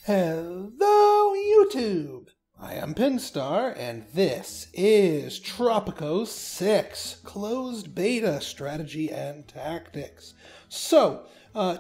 Hello, YouTube! I am Pinstar, and this is Tropico 6 Closed Beta Strategy and Tactics. So,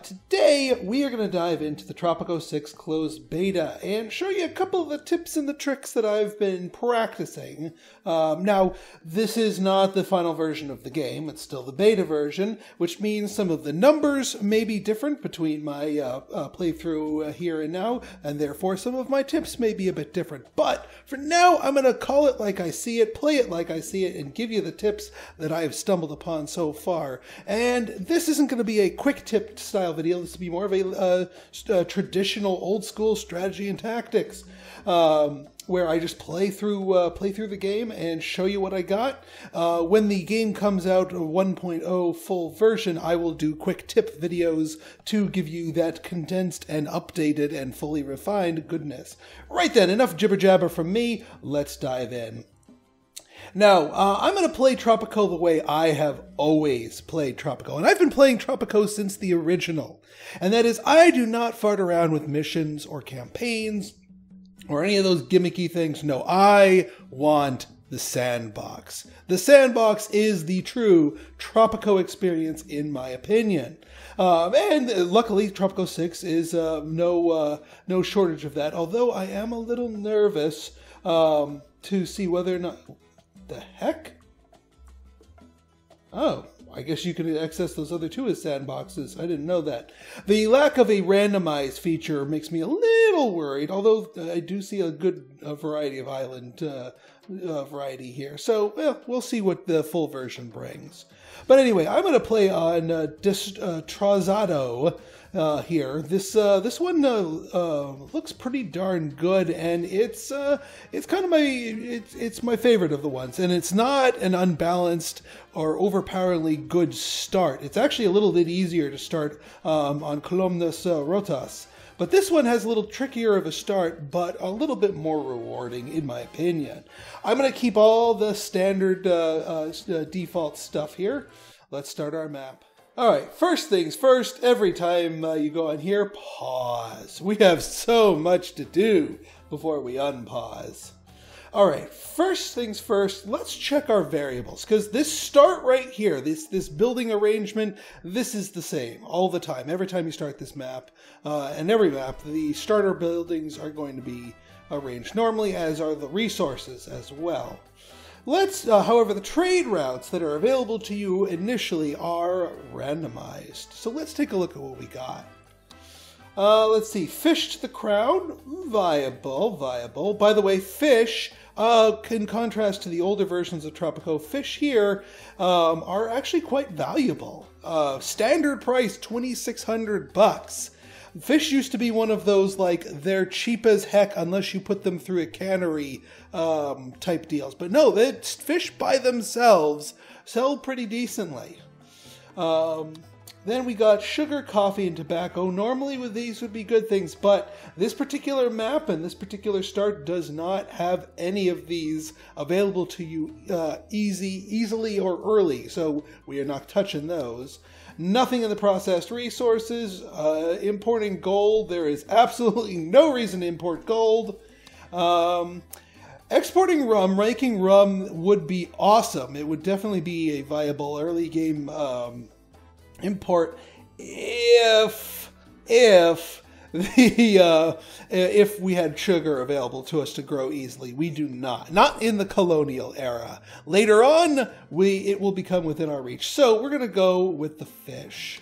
today we are going to dive into the Tropico 6 Closed Beta and show you a couple of the tips and the tricks that I've been practicing. Now, this is not the final version of the game, it's still the beta version, which means some of the numbers may be different between my playthrough here and now, and therefore some of my tips may be a bit different. But for now, I'm going to call it like I see it, play it like I see it, and give you the tips that I've stumbled upon so far. And this isn't going to be a quick tip style video. This will be more of a traditional old school strategy and tactics, where I just play through the game and show you what I got. When the game comes out 1.0 full version, I will do quick tip videos to give you that condensed and updated and fully refined goodness. Right then, enough jibber jabber from me. Let's dive in. Now, I'm going to play Tropico the way I have always played Tropico. And I've been playing Tropico since the original. And that is, I do not fart around with missions or campaigns or any of those gimmicky things. No, I want the sandbox. The sandbox is the true Tropico experience, in my opinion. And luckily, Tropico 6 is no shortage of that. Although I am a little nervous to see whether or not... The heck? Oh, I guess you can access those other two as sandboxes. I didn't know that. The lack of a randomized feature makes me a little worried, although I do see a good variety of island variety here. So, well, we'll see what the full version brings. But anyway, I'm going to play on Destrozado here. This one looks pretty darn good, and it's kind of it's my favorite of the ones, and it's not an unbalanced or overpoweringly good start. It's actually a little bit easier to start on Columnas Rotas. But this one has a little trickier of a start, but a little bit more rewarding, in my opinion. I'm going to keep all the standard default stuff here. Let's start our map. Alright, first things first, every time you go on here, pause. We have so much to do before we unpause. Alright, first things first, let's check our variables, because this start right here, this building arrangement, this is the same all the time. Every time you start this map, and every map, the starter buildings are going to be arranged normally, as are the resources as well. However, the trade routes that are available to you initially are randomized. So let's take a look at what we got. Let's see, fish to the crown, viable. By the way, fish, in contrast to the older versions of Tropico, fish here are actually quite valuable. Standard price, $2,600. Fish used to be one of those, like, they're cheap as heck unless you put them through a cannery type deals. But no, fish by themselves sell pretty decently. Then we got sugar, coffee, and tobacco. Normally with these would be good things, but this particular map and this particular start does not have any of these available to you easily or early, so we are not touching those. Nothing in the processed resources. Importing gold, there is absolutely no reason to import gold. Exporting rum, making rum would be awesome. It would definitely be a viable early game import if we had sugar available to us to grow easily. We do not in the colonial era. Later on, it will become within our reach. So we're going to go with the fish,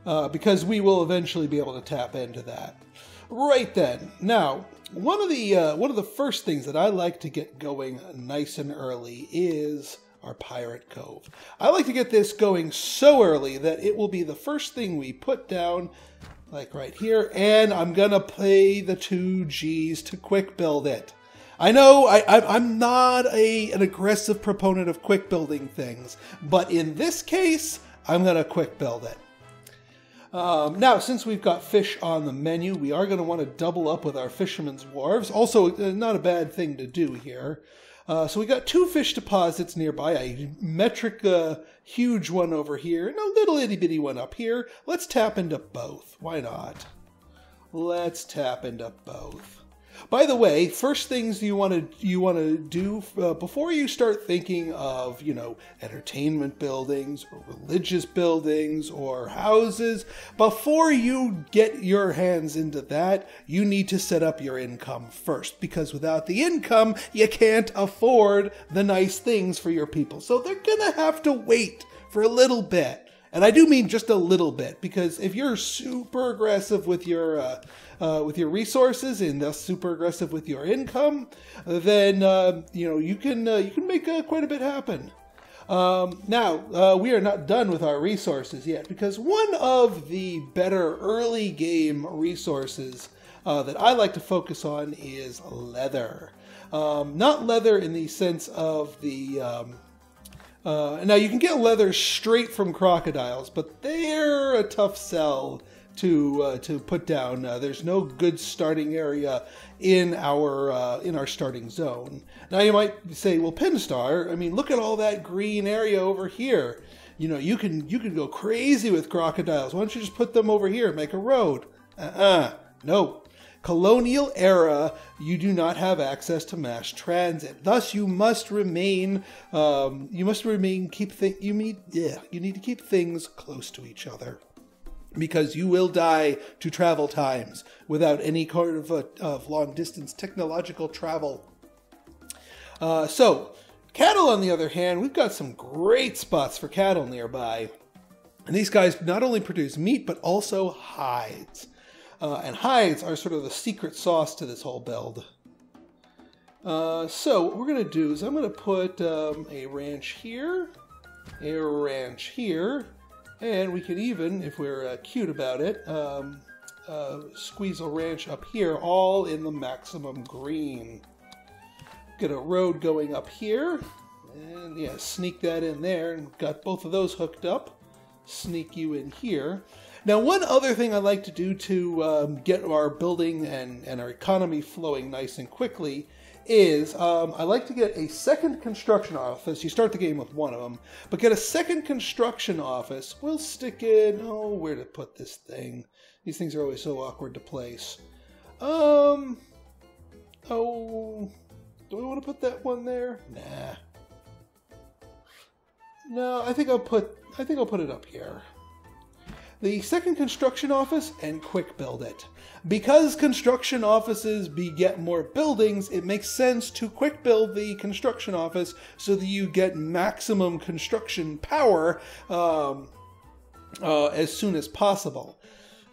because we will eventually be able to tap into that. Right then, now one of the first things that I like to get going nice and early is our Pirate Cove. I like to get this going so early that it will be the first thing we put down, like right here, and I'm gonna pay the 2 G's to quick build it. I know I'm not an aggressive proponent of quick building things, but in this case, I'm gonna quick build it. Now, since we've got fish on the menu, we are going to want to double up with our fisherman's wharves. Also, not a bad thing to do here. So we got 2 fish deposits nearby, a metric huge one over here, and a little itty bitty one up here. Let's tap into both. Why not? let's tap into both. By the way, first things you want to do before you start thinking of, you know, entertainment buildings or religious buildings or houses, before you get your hands into that, you need to set up your income first, because without the income, you can't afford the nice things for your people. So they're gonna have to wait for a little bit. And I do mean just a little bit, because if you're super aggressive with your resources and thus super aggressive with your income, then you know, you can make quite a bit happen. Now we are not done with our resources yet, because one of the better early game resources that I like to focus on is leather. Not leather in the sense of the now you can get leather straight from crocodiles, but they're a tough sell to put down. There's no good starting area in our starting zone. Now you might say, well, Pinstar, I mean, look at all that green area over here. You know, you can go crazy with crocodiles. Why don't you just put them over here and make a road? No. Colonial era, you do not have access to mass transit. Thus, you must remain. You need to keep things close to each other, because you will die to travel times without any kind of long distance technological travel. So, cattle, on the other hand, we've got some great spots for cattle nearby, and these guys not only produce meat but also hides. And hides are sort of the secret sauce to this whole build. So what we're going to do is I'm going to put a ranch here, and we can even, if we're cute about it, squeeze a ranch up here, all in the maximum green. Get a road going up here, and yeah, sneak that in there, and got both of those hooked up. Sneak you in here. Now, one other thing I like to do to get our building and our economy flowing nice and quickly is I like to get a second construction office. You start the game with one of them, but get a second construction office. We'll stick in, where to put this thing? These things are always so awkward to place. Do I want to put that one there? Nah. No, I think I'll put it up here. The second construction office, and quick build it. Because construction offices beget more buildings, it makes sense to quick build the construction office so that you get maximum construction power as soon as possible.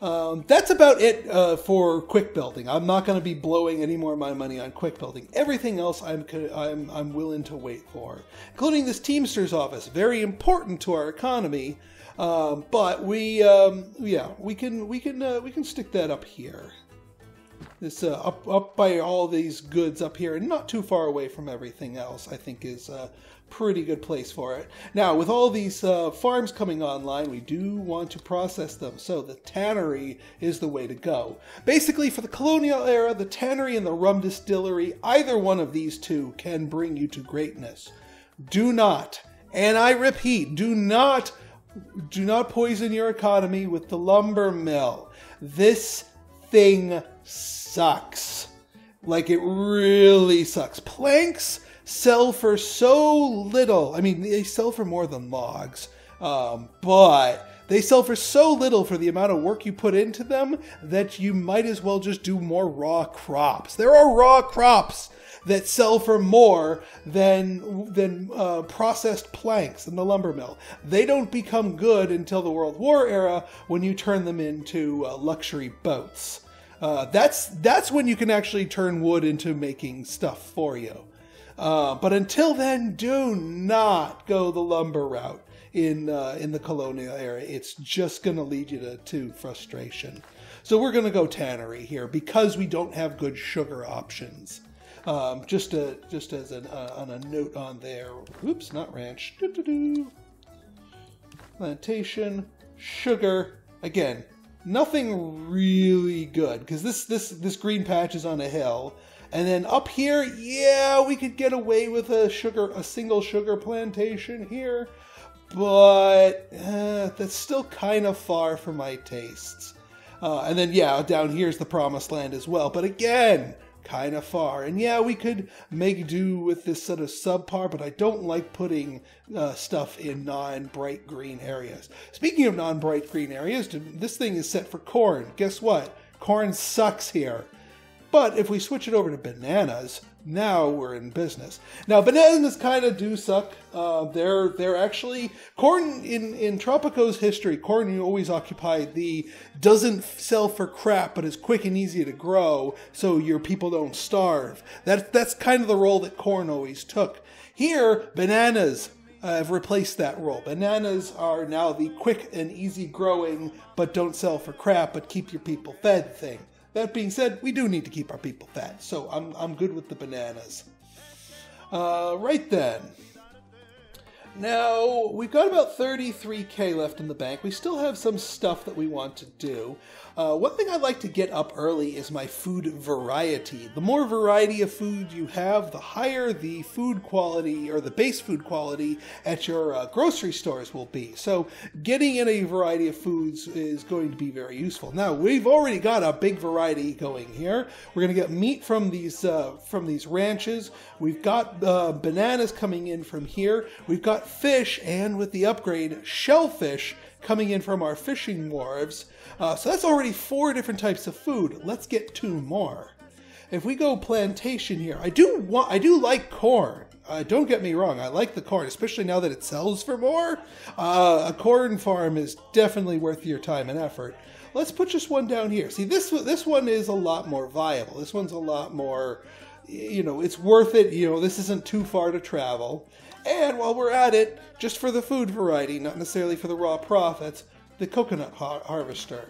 That's about it for quick building. I'm not going to be blowing any more of my money on quick building. Everything else I'm willing to wait for, including this Teamster's office, very important to our economy. But we can stick that up here. This up by all these goods up here, and not too far away from everything else, I think is a pretty good place for it. Now, with all these farms coming online, we do want to process them, so the tannery is the way to go. Basically, for the colonial era, the tannery and the rum distillery, either one of these two can bring you to greatness. Do not, and I repeat, do not poison your economy with the lumber mill. This thing sucks. Like, it really sucks. Planks sell for so little. I mean, they sell for more than logs. But they sell for so little for the amount of work you put into them that you might as well just do more raw crops. There are raw crops that sell for more than processed planks in the lumber mill. They don't become good until the World War era, when you turn them into luxury boats. That's when you can actually turn wood into making stuff for you. But until then, do not go the lumber route in the colonial era. It's just going to lead you to frustration. So we're going to go tannery here because we don't have good sugar options. Just as on a note on there. Oops, not ranch. Plantation, sugar. Again, nothing really good, because this green patch is on a hill. And then up here, yeah, we could get away with a single sugar plantation here, but that's still kind of far for my tastes. And then, yeah, down here's the promised land as well. But again, kind of far. And yeah, we could make do with this sort of subpar, but I don't like putting stuff in non-bright green areas. Speaking of non-bright green areas, this thing is set for corn. Guess what? Corn sucks here. But if we switch it over to bananas, now we're in business. Now, bananas kind of do suck. They're actually, corn in Tropico's history, corn always occupied the doesn't sell for crap, but is quick and easy to grow, so your people don't starve. That's kind of the role that corn always took. Here, bananas have replaced that role. Bananas are now the quick and easy growing, but don't sell for crap, but keep your people fed thing. That being said, we do need to keep our people fed, so I'm good with the bananas. Right then. Now, we've got about 33k left in the bank. We still have some stuff that we want to do. One thing I'd like to get up early is my food variety. The more variety of food you have, the higher the food quality, or the base food quality at your grocery stores will be. So getting in a variety of foods is going to be very useful. Now, we've already got a big variety going here. We're going to get meat from these ranches. We've got bananas coming in from here. We've got fish, and with the upgrade, shellfish coming in from our fishing wharves. So that's already 4 different types of food. Let's get 2 more. If we go plantation here, I do like corn. Don't get me wrong, I like the corn, especially now that it sells for more. A corn farm is definitely worth your time and effort. Let's put just one down here. See, this one is a lot more viable. This one's a lot more, it's worth it. This isn't too far to travel. And while we're at it, just for the food variety, not necessarily for the raw profits, the coconut harvester.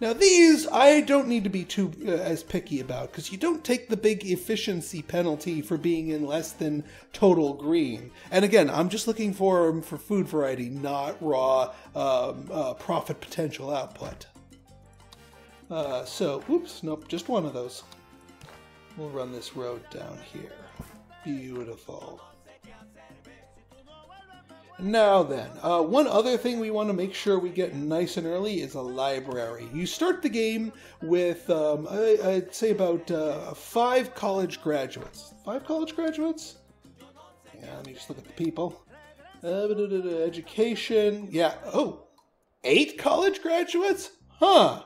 Now these, I don't need to be too as picky about, because you don't take the big efficiency penalty for being in less than total green. And again, I'm just looking for food variety, not raw profit potential output. Oops, nope, just one of those. We'll run this road down here. Beautiful. Now then, one other thing we want to make sure we get nice and early is a library. You start the game with, I'd say about 5 college graduates. 5 college graduates? Yeah, let me just look at the people. Education, yeah, 8 college graduates? Huh.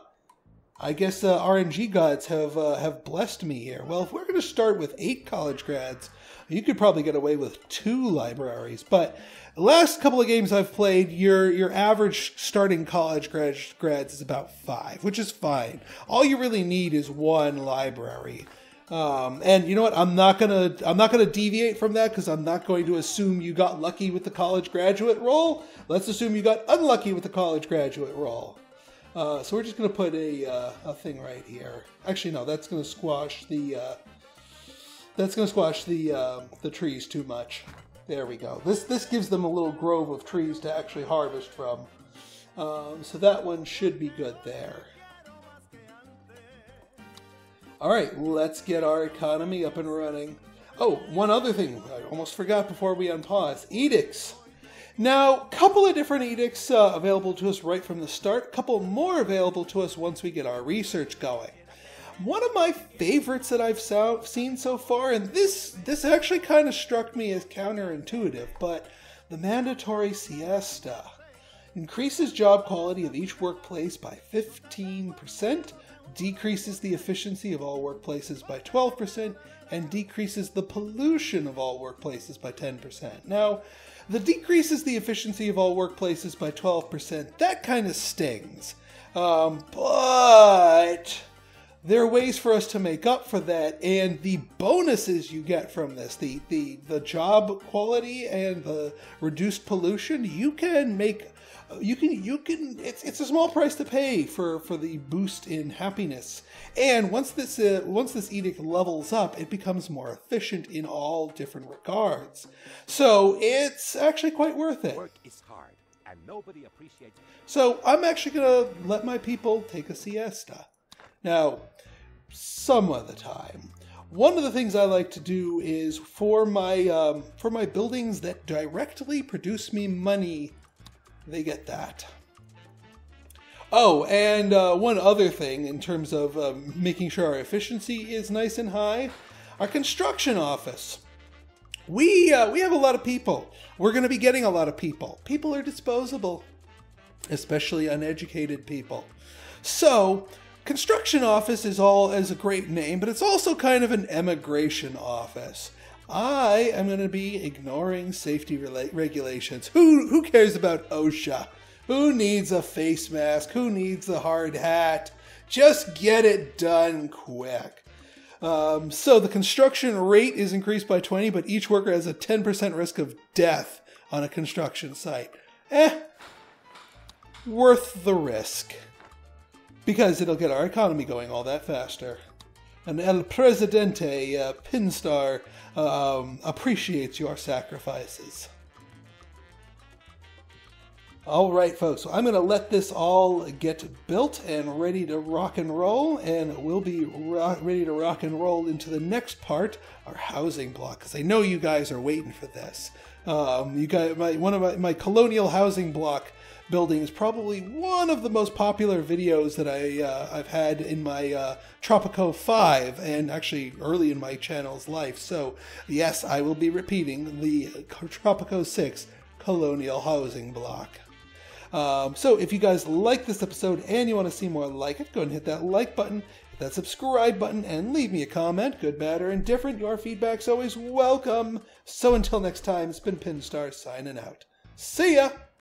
I guess RNG gods have blessed me here. Well, if we're going to start with 8 college grads, you could probably get away with 2 libraries. But the last couple of games I've played, your average starting college grads is about 5, which is fine. All you really need is 1 library. And you know what? I'm not gonna deviate from that, because I'm not going to assume you got lucky with the college graduate role. Let's assume you got unlucky with the college graduate role. So we're just going to put a thing right here. Actually, no, that's going to squash the trees too much. There we go. This gives them a little grove of trees to actually harvest from. So that one should be good there. All right, let's get our economy up and running. Oh, one other thing I almost forgot before we unpause. Edicts. Now, a couple of different edicts available to us right from the start. A couple more available to us once we get our research going. One of my favorites that I've seen so far, and this actually kind of struck me as counterintuitive, but the mandatory siesta increases job quality of each workplace by 15%, decreases the efficiency of all workplaces by 12%, and decreases the pollution of all workplaces by 10%. Now, the decreases the efficiency of all workplaces by 12%, that kind of stings. But there are ways for us to make up for that, and the bonuses you get from this, the job quality and the reduced pollution, it's a small price to pay for the boost in happiness. And once this edict levels up, it becomes more efficient in all different regards. So it's actually quite worth it. Work is hard, and nobody appreciates it. So I'm actually gonna let my people take a siesta. Now, some of the time. One of the things I like to do is for my buildings that directly produce me money, they get that. Oh, and one other thing in terms of making sure our efficiency is nice and high, our construction office. We have a lot of people. We're going to be getting a lot of people. People are disposable, especially uneducated people. So, construction office is a great name, but it's also kind of an emigration office. I am going to be ignoring safety regulations. Who cares about OSHA? Who needs a face mask? Who needs a hard hat? Just get it done quick. So the construction rate is increased by 20, but each worker has a 10% risk of death on a construction site. Worth the risk. Because it'll get our economy going all that faster. And El Presidente Pinstar appreciates your sacrifices. All right, folks, so I'm going to let this all get built and ready to rock and roll, and we'll be ready to rock and roll into the next part, our housing block, because I know you guys are waiting for this. You guys, one of my colonial housing block building is probably one of the most popular videos that I've had in my Tropico 5, and actually early in my channel's life. So yes, I will be repeating the Tropico 6 colonial housing block. So if you guys like this episode and you want to see more like it, go ahead and hit that like button, hit that subscribe button, and leave me a comment, good, bad, or indifferent. Your feedback's always welcome. So until next time, it's been Pinstar signing out. See ya!